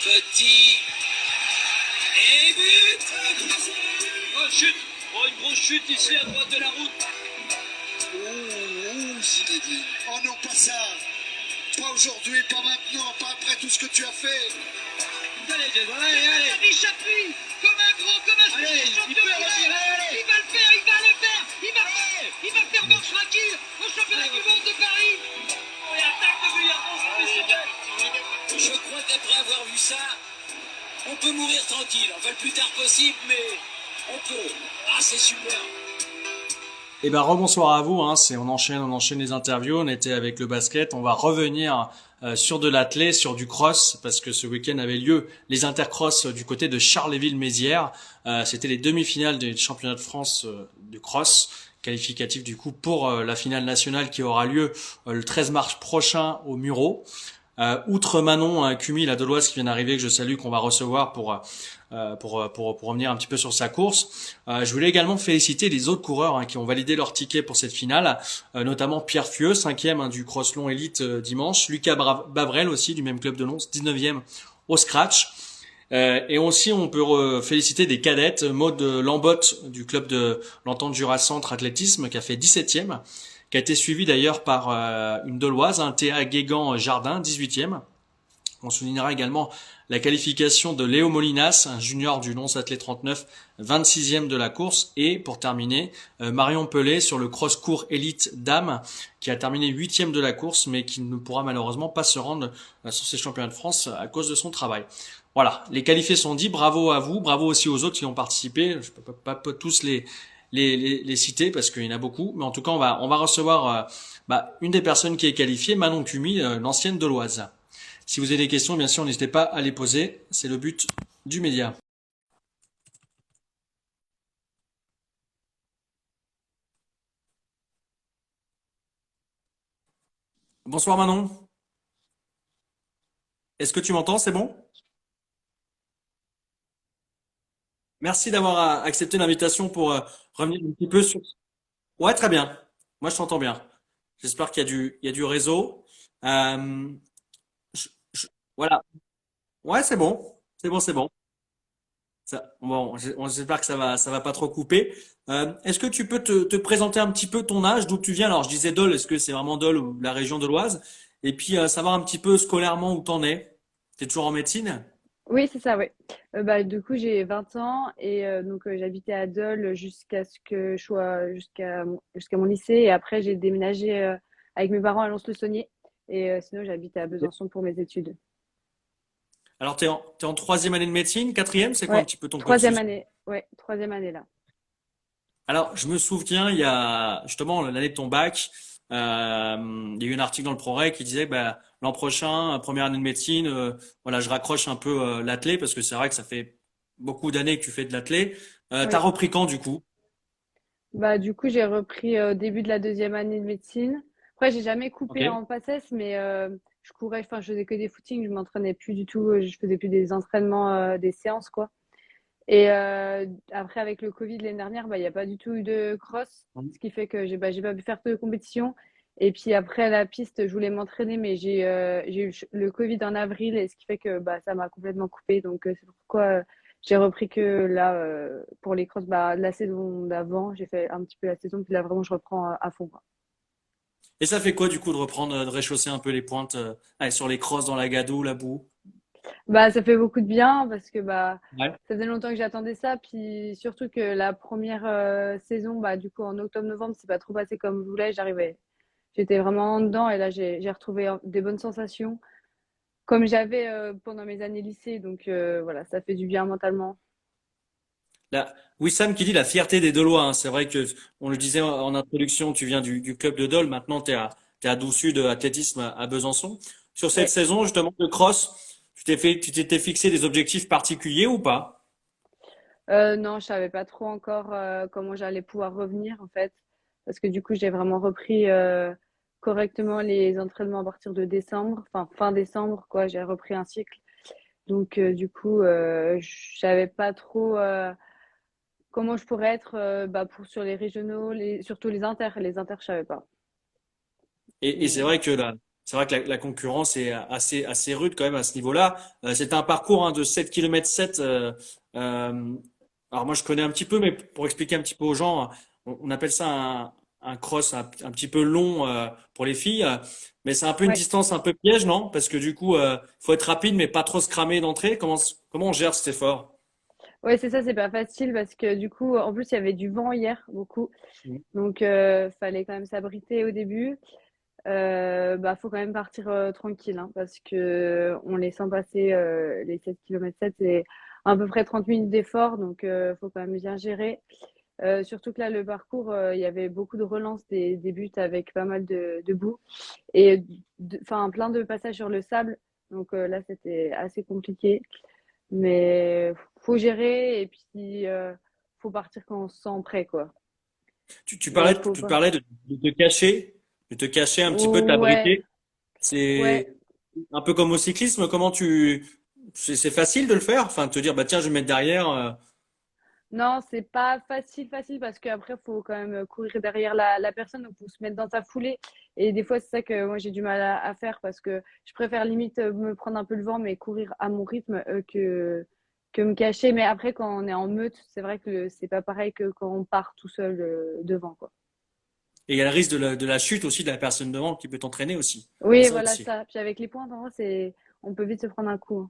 Petit. Et but. Oh, chute. Oh, une grosse chute ici à droite de la route. Oh, Zinedine. Oh non, pas ça. Pas aujourd'hui, pas maintenant, pas après tout ce que tu as fait. Allez, Jason, allez. Il appuie comme un grand, comme un Allez, champion il peut du monde. réussir, allez. Il va le faire, il va le faire. Il va faire marche tranquille au championnat du monde de Paris. Oh, et attaque de Guyardon, je crois qu'après avoir vu ça, on peut mourir tranquille. Enfin, le plus tard possible, mais on peut. Ah, c'est super. Eh ben rebonsoir à vous, hein. On enchaîne les interviews. On était avec le basket. On va revenir sur de l'athlé, sur du cross, parce que ce week-end avait lieu les intercross du côté de Charleville-Mézières. C'était les demi-finales du championnat de France de cross, qualificatif du coup pour la finale nationale qui aura lieu le 13 mars prochain au Mureau. Outre Manon Cumi, la Doloise qui vient d'arriver, que je salue, qu'on va recevoir pour revenir un petit peu sur sa course. Je voulais également féliciter les autres coureurs qui ont validé leur ticket pour cette finale, notamment Pierre Fieux, 5e du cross long élite dimanche, Lucas Bavrel aussi du même club de Lons, 19e au scratch. Et aussi, on peut féliciter des cadettes, Maud Lambotte du club de l'Entente Jura Centre Athlétisme qui a fait 17e, qui a été suivi d'ailleurs par une Doloise, un Théa Guégan Jardin, 18e. On soulignera également la qualification de Léo Molinas, un junior du Lons Athlé 39, 26e de la course. Et pour terminer, Marion Pelé sur le cross-court élite dame, qui a terminé 8e de la course, mais qui ne pourra malheureusement pas se rendre sur ces championnats de France à cause de son travail. Voilà, les qualifiés sont dits, bravo à vous, bravo aussi aux autres qui ont participé. Je peux pas tous les citer parce qu'il y en a beaucoup, mais en tout cas on va recevoir une des personnes qui est qualifiée, Manon Cumi, l'ancienne Doloise. Si vous avez des questions, bien sûr, n'hésitez pas à les poser, c'est le but du média. Bonsoir Manon, est-ce que tu m'entends, c'est bon? Merci d'avoir accepté l'invitation pour revenir un petit peu sur... Ouais, très bien, moi je t'entends bien. J'espère il y a du réseau. Euh, voilà, ouais, c'est bon, c'est bon. Bon, on espère que ça va pas trop couper. Est-ce que tu peux te présenter un petit peu ton âge, d'où tu viens? Alors, je disais Dole, est-ce que c'est vraiment Dole ou la région de l'Oise? Et puis, savoir un petit peu scolairement où t'en es. T'es toujours en médecine? Oui, c'est ça, oui. Du coup, j'ai 20 ans et j'habitais à Dole jusqu'à ce que je sois jusqu'à mon lycée et après j'ai déménagé avec mes parents à Lons-le-Saunier et sinon j'habite à Besançon pour mes études. Alors, t'es en troisième année de médecine, quatrième, c'est quoi un Ouais, petit peu ton troisième cursus? année. Ouais, troisième année là. Alors, je me souviens, il y a justement l'année de ton bac, il y a eu un article dans le Progrès qui disait, l'an prochain, première année de médecine, voilà, je raccroche un peu l'athlé parce que c'est vrai que ça fait beaucoup d'années que tu fais de l'athlé. T'as Oui. repris quand du coup? Du coup, j'ai repris au début de la deuxième année de médecine. Après, j'ai jamais Ok. coupé en PACES, mais je courais, enfin, je faisais que des footings, je m'entraînais plus du tout, je faisais plus des entraînements, des séances, quoi. Et après, avec le Covid l'année dernière, il n'y a pas du tout eu de cross, ce qui fait que j'ai pas pu faire de compétition. Et puis après, la piste, je voulais m'entraîner, mais j'ai eu le Covid en avril, et ce qui fait que ça m'a complètement coupé. Donc, c'est pourquoi j'ai repris que là, pour les crosses, la saison d'avant, j'ai fait un petit peu la saison, puis là, vraiment, je reprends à fond, quoi. Et ça fait quoi du coup de reprendre, de réchausser un peu les pointes allez, sur les crosses dans la gadoue, la boue? Ça fait beaucoup de bien parce que Ouais. ça faisait longtemps que j'attendais ça. Puis surtout que la première saison, du coup, en octobre-novembre, c'est pas trop passé comme je voulais. J'étais vraiment dedans et là, j'ai retrouvé des bonnes sensations comme j'avais pendant mes années lycée. Donc voilà, ça fait du bien mentalement. Là, Wissam qui dit la fierté des Dolois, hein. C'est vrai que on le disait en introduction, tu viens du club de Dole, maintenant t'es à Doussu de athlétisme à Besançon. Sur cette Ouais. saison, justement, de cross, tu t'étais fixé des objectifs particuliers ou pas? Non, je savais pas trop encore comment j'allais pouvoir revenir en fait, parce que du coup, j'ai vraiment repris correctement les entraînements à partir de décembre, enfin fin décembre, quoi. J'ai repris un cycle. Donc, du coup, je savais pas trop comment je pourrais être sur les régionaux, surtout les inters. Les inters, je savais pas. Et c'est Mais vrai que c'est vrai que la concurrence est assez rude quand même à ce niveau-là. C'est un parcours hein, de 7 km 7. Alors moi je connais un petit peu, mais pour expliquer un petit peu aux gens, on appelle ça un cross un petit peu long pour les filles. Mais c'est un peu une Ouais. distance un peu piège, non? Parce que du coup, faut être rapide, mais pas trop se cramer d'entrée. Comment on gère cet effort? Ouais, c'est ça, c'est pas facile parce que du coup, en plus, il y avait du vent hier, beaucoup. Mhm. Donc, fallait quand même s'abriter au début. Bah, faut quand même partir tranquille, hein, parce que on les sent passer les 7 km 7 et à peu près 30 minutes d'effort, donc faut quand même bien gérer. Surtout que là, le parcours, il y avait beaucoup de relances des buts avec pas mal de boue et enfin plein de passages sur le sable. Donc là, c'était assez compliqué, mais faut gérer et puis faut partir quand on se sent prêt, quoi. Tu Mais parlais, faut tu pas. parlais de te cacher un petit peu, de Ouais, t'abriter. ouais. C'est un peu comme au cyclisme. C'est facile de le faire. Enfin, de te dire, bah tiens, je vais me mettre derrière. Non, c'est pas facile parce qu'après, faut quand même courir derrière la personne, donc faut se mettre dans sa foulée. Et des fois, c'est ça que moi j'ai du mal à faire parce que je préfère limite me prendre un peu le vent, mais courir à mon rythme que me cacher. Mais après, quand on est en meute, c'est vrai que c'est pas pareil que quand on part tout seul devant, quoi. Et il y a le risque de la chute aussi de la personne devant qui peut t'entraîner aussi. C'est Oui, ça voilà aussi. ça. Puis avec les points, en vrai, on peut vite se prendre un coup, hein.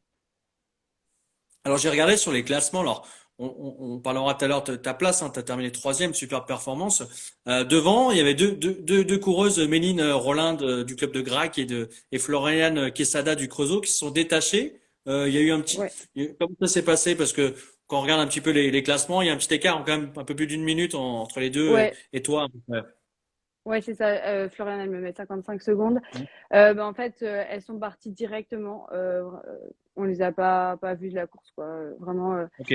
Alors j'ai regardé sur les classements. Alors on parlera tout à l'heure de ta place. Hein, tu as terminé troisième, super performance. Devant, il y avait deux coureuses, Méline Rolland du club de Grac et Floriane Quesada du Creusot qui se sont détachées. Il y a eu un petit. Ouais. Comment ça s'est passé? Parce que quand on regarde un petit peu les classements, il y a un petit écart quand même un peu plus d'une minute entre les deux Ouais, et toi. Ouais. ouais, c'est ça. Florian, elle me met 55 secondes. Bah, en fait, elles sont parties directement. On les a pas vues de la course, quoi. Vraiment, Ok.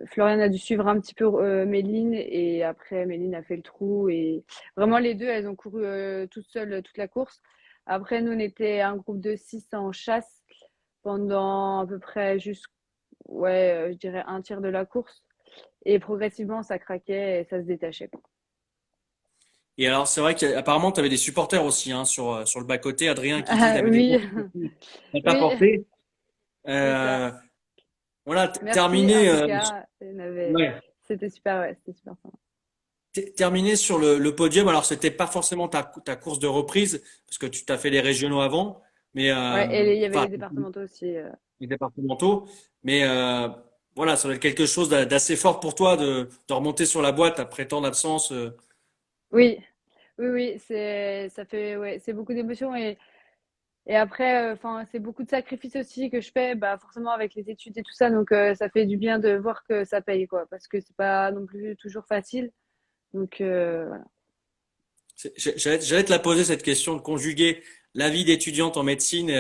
Florian a dû suivre un petit peu Méline et après Méline a fait le trou et vraiment les deux, elles ont couru toutes seules toute la course. Après, nous, on était un groupe de 6 en chasse pendant à peu près juste, ouais, je dirais un tiers de la course. Et progressivement, ça craquait et ça se détachait. Et alors, c'est vrai qu'apparemment, tu avais des supporters aussi hein, sur le bas-côté. Adrien qui dit qu'il Ah, avait des oui, gros à oui, t'apporter. c'est ça. Euh, voilà, Merci en terminé, tout cas. ouais, C'était super, ouais, c'était super sympa. terminé sur le podium. Alors, c'était pas forcément ta course de reprise, parce que tu t'as fait les régionaux avant, mais Ouais, et il y avait enfin, les départementaux aussi. les départementaux. Mais voilà, ça doit être quelque chose d'assez fort pour toi de remonter sur la boîte après tant d'absence. Oui, oui, oui, ça fait, ouais, c'est beaucoup d'émotions et après, enfin, c'est beaucoup de sacrifices aussi que je fais, bah, forcément avec les études et tout ça, donc ça fait du bien de voir que ça paye, quoi, parce que c'est pas non plus toujours facile. Donc, voilà. J'allais te la poser cette question de conjuguer la vie d'étudiante en médecine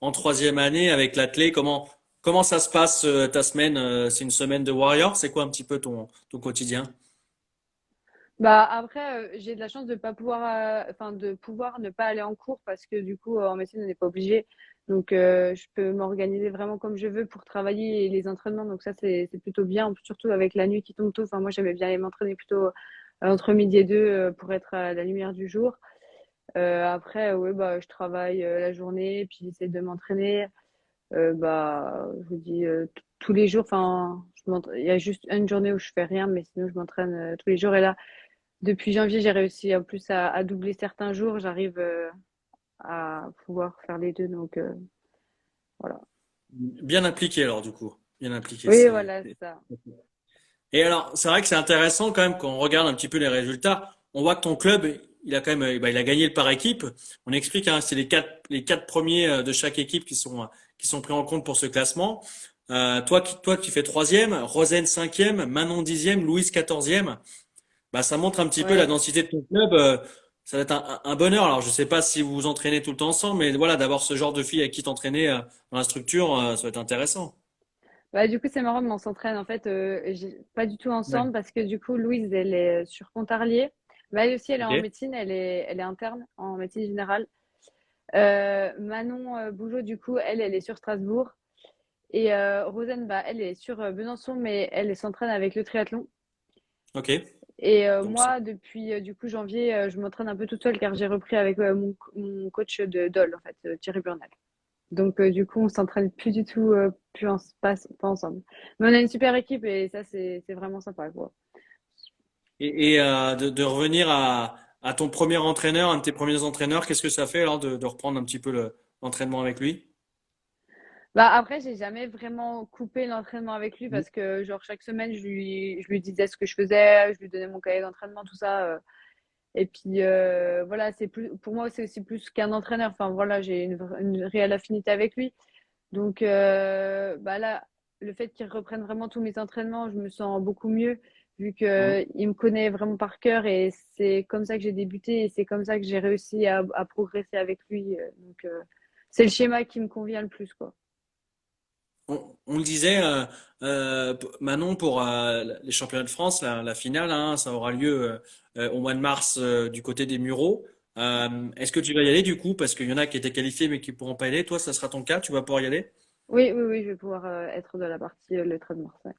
en troisième année avec l'athlé. Comment ça se passe ta semaine? C'est une semaine de warrior? C'est quoi un petit peu ton quotidien? Bah après, j'ai de la chance de pas pouvoir, enfin de pouvoir ne pas aller en cours parce que du coup, en médecine, on n'est pas obligé. Donc, je peux m'organiser vraiment comme je veux pour travailler et les entraînements. Donc ça, c'est plutôt bien, surtout avec la nuit qui tombe tôt. Enfin, moi, j'aimais bien aller m'entraîner plutôt entre midi et deux pour être à la lumière du jour. Après, ouais, bah, je travaille la journée, puis j'essaie de m'entraîner. Bah, je vous dis tous les jours. Enfin, il y a juste une journée où je fais rien, mais sinon, je m'entraîne tous les jours. Et là, depuis janvier, j'ai réussi en plus à doubler certains jours. J'arrive à pouvoir faire les deux. Donc, voilà. Bien appliqué alors du coup. Bien appliqué. Oui, voilà, c'est ça. Et alors, c'est vrai que c'est intéressant quand même quand on regarde un petit peu les résultats. On voit que ton club, il a quand même, bah, il a gagné le par équipe. On explique, hein, c'est les quatre premiers de chaque équipe qui sont pris en compte pour ce classement. Toi, tu fais troisième, Rosane cinquième, Manon dixième, Louise quatorzième. Bah, ça montre un petit peu la Ouais. densité de ton club. Ça va être un bonheur. Alors, je sais pas si vous vous entraînez tout le temps ensemble, mais voilà, d'avoir ce genre de filles avec qui t'entraîner dans la structure, ça va être intéressant. Bah, du coup, c'est marrant, mais on s'entraîne en fait pas du tout Ouais. ensemble parce que du coup, Louise, elle est sur Pontarlier. Bah, elle aussi, elle est en Ok. médecine, elle est interne en médecine générale. Manon Bougeot, du coup, elle est sur Strasbourg. Et Rosane, bah, elle est sur Besançon, mais elle s'entraîne avec le triathlon. Ok. Et Donc, moi, depuis du coup janvier, je m'entraîne un peu toute seule car j'ai repris avec mon coach de Dole, en fait, Thierry Burnel. Donc du coup, on s'entraîne plus du tout, pas ensemble. Mais on a une super équipe et ça, c'est vraiment sympa, quoi. de revenir à ton premier entraîneur, un de tes premiers entraîneurs, qu'est-ce que ça fait alors de reprendre un petit peu l'entraînement avec lui? Bah après, j'ai jamais vraiment coupé l'entraînement avec lui parce que genre chaque semaine, je lui disais ce que je faisais, je lui donnais mon cahier d'entraînement, tout ça. Et puis voilà, c'est plus pour moi, c'est aussi plus qu'un entraîneur. Enfin voilà, j'ai une réelle affinité avec lui. Donc bah là, le fait qu'il reprenne vraiment tous mes entraînements, je me sens beaucoup mieux vu que il me connaît vraiment par cœur et c'est comme ça que j'ai débuté et c'est comme ça que j'ai réussi à progresser avec lui. Donc c'est le schéma qui me convient le plus, quoi. On le disait, Manon, pour les championnats de France, la finale, hein, ça aura lieu au mois de mars du côté des Mureaux. Est-ce que tu vas y aller du coup? Parce qu'il y en a qui étaient qualifiés mais qui pourront pas y aller. Toi, ça sera ton cas, tu vas pouvoir y aller? Oui, oui, oui, je vais pouvoir être de la partie le trait de Marseille.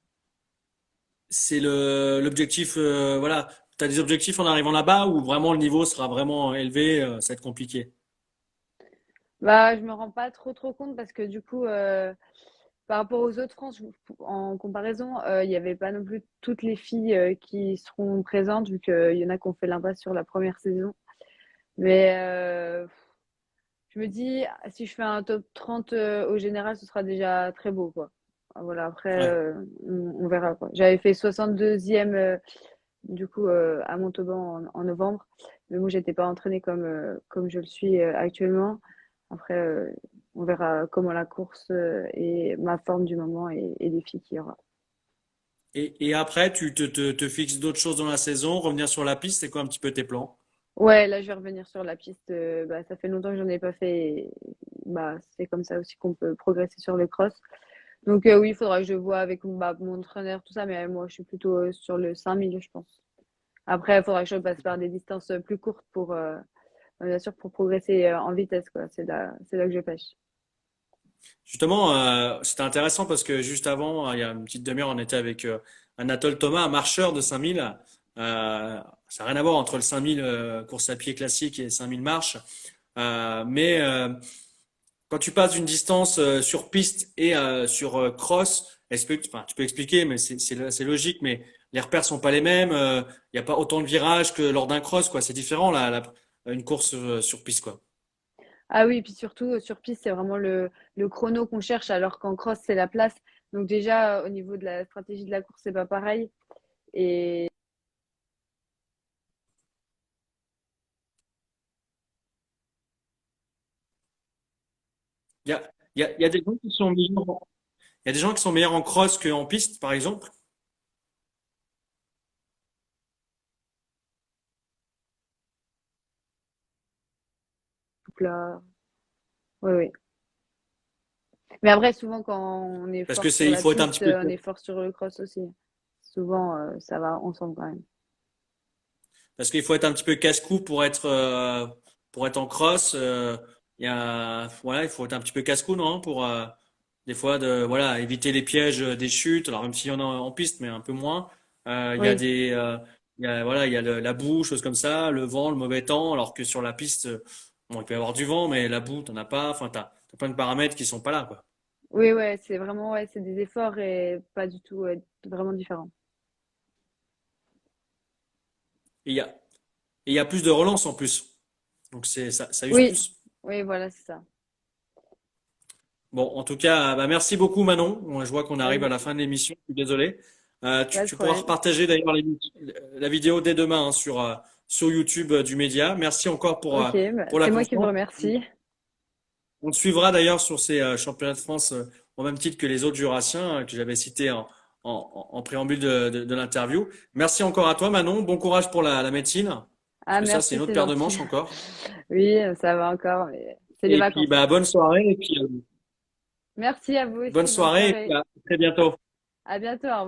C'est l'objectif, voilà. Tu as des objectifs en arrivant là-bas ou vraiment le niveau sera vraiment élevé, ça va être compliqué? Bah, je me rends pas trop compte parce que du coup, par rapport aux autres France, en comparaison, il y avait pas non plus toutes les filles qui seront présentes vu qu'il y en a qui ont fait l'impasse sur la première saison. Mais je me dis, si je fais un top 30 au général, ce sera déjà très beau, quoi. Voilà, après, Ouais. on verra, quoi. J'avais fait 62e du coup à Montauban en novembre. Mais moi, j'étais pas entraînée comme je le suis actuellement. Après, on verra comment la course et ma forme du moment et les filles qu'il y aura. Et après, tu te fixes d'autres choses dans la saison, revenir sur la piste, c'est quoi un petit peu tes plans? Ouais, là, je vais revenir sur la piste. Bah, ça fait longtemps que j'en ai pas fait. Et, bah, c'est comme ça aussi qu'on peut progresser sur le cross. Donc oui, il faudra que je vois avec mon entraîneur, tout ça. Mais moi, je suis plutôt sur le 5000, je pense. Après, il faudra que je passe par des distances plus courtes pour, bien sûr, pour progresser en vitesse, quoi. C'est là que je pêche. Justement, c'était intéressant parce que juste avant, il y a une petite demi-heure, on était avec Anatole Thomas, un marcheur de 5000. Ça n'a rien à voir entre le 5000 course à pied classique et 5000 marches. Mais quand tu passes d'une distance sur piste et sur cross, enfin, tu peux expliquer, mais c'est logique, mais les repères sont pas les mêmes. Il n'y a pas autant de virages que lors d'un cross, quoi. C'est différent, une course sur piste, quoi. Ah oui, et puis surtout, sur piste, c'est vraiment le chrono qu'on cherche, alors qu'en cross, c'est la place. Donc déjà, au niveau de la stratégie de la course, c'est pas pareil. Et Il y a des gens qui sont meilleurs, il y a des gens qui sont meilleurs en cross qu'en piste, par exemple. là, oui, oui. Mais après, souvent, quand on est Parce que fort sur il la faut être un petit piste, peu, on est fort sur le cross aussi. Souvent, ça va ensemble quand même. parce qu'il faut être un petit peu casse-cou pour être en cross. Voilà, il faut être un petit peu casse-cou, non? Pour, des fois, voilà, éviter les pièges des chutes. Alors, même s'il y en a en piste, mais un peu moins. Il y a Oui, voilà, il y a la boue, choses comme ça, le vent, le mauvais temps. Alors que sur la piste, bon, il peut y avoir du vent, mais la boue, t'en as pas. Enfin, t'as plein de paramètres qui sont pas là, quoi. oui, ouais, c'est vraiment, ouais, c'est des efforts et pas du tout vraiment différents. Et il y a plus de relance en plus. Donc ça use Oui, plus. oui, voilà, c'est ça. Bon, en tout cas, bah, merci beaucoup Manon. Moi, je vois qu'on Pas arrive à de, la fin de l'émission. Je suis désolé. pas de Tu pourras problème. repartager d'ailleurs la vidéo dès demain hein, sur YouTube du média. Merci encore Ok, bah, pour la c'est moi qui vous confiance. remercie. On te suivra d'ailleurs sur ces championnats de France au même titre que les autres Jurassiens que j'avais cités en préambule de l'interview. Merci encore à toi Manon. Bon courage pour la médecine. Parce Ah, que ça, c'est merci, une autre c'est paire de gentil. manches encore. Oui, ça va encore, mais c'est les Et puis, vacances. bah, bonne soirée et puis Merci à vous bonne aussi, bonne soirée et puis soirée. à très bientôt. À bientôt, au revoir.